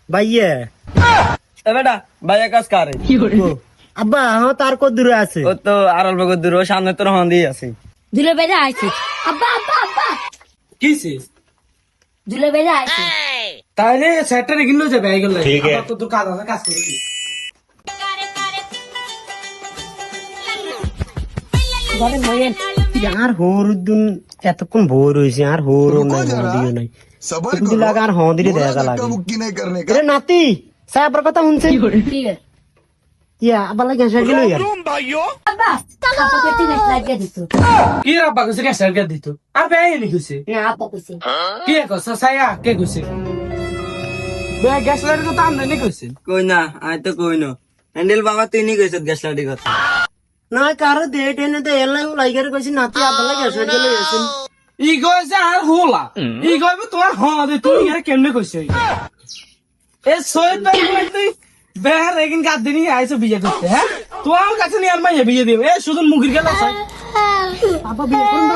ভাইয়া এ বেটা ভাইয়া কাজ কারে আব্বা হ্যাঁ তার কত দূরে আছে ও তো আর অল্প করে দূর, ও সামনে তোর হন্দি আছে। দুলে বেড়ে আইছে আব্বা আব্বা আব্বা কিসে দুলে বেড়ে আইছে তাহলে সেটারে কিনলো যাবে এই গেলে তো তোর কাজ আছে, কাজ করবি। বলেন বলেন আর হরুদ্দিন এতক্ষণ ভোর হয়েছে আর হর নাই হদিও নাই सबर একটু লাগে আর হদিরে দেখা লাগে मुक्की नहीं करने का এরে নাতি সাহেবের কথা শুনছে ঠিক আছে ইয়া আবার লাগে গ্যাস গেল ইয়ার আব্বা আব্বা পেটি না লাগিয়ে দিত কি রে আব্বা কইছে গ্যাস লাগাই দিত আর বেই নি কইছে না আব্বা কইছে কি কইছ সায়া কে কইছে বে গ্যাস লাগাই তো আমনে নি কইছে কই না আয় তো কই না হ্যান্ডেল বাবা তুই নি কইছত গ্যাস লাড়ি কথা। না কারো দে টেনে দে এলাই লাইগার কইছি নাতি আবার লাগে গ্যাস গেল ইয়াছেন ই কইছে আর হোলা ই কইবে তোমার দে তুই এর কেমনে কইছে এ সৈয়দ ভাই তুই বেহার একিন কাট দিনি আইছো বিয়ে করতে হ্যাঁ তোমার কাছে নি আর মাইয়া বিয়ে দিবে এ শুধু মুগির গেল আব্বা বিয়ে করুন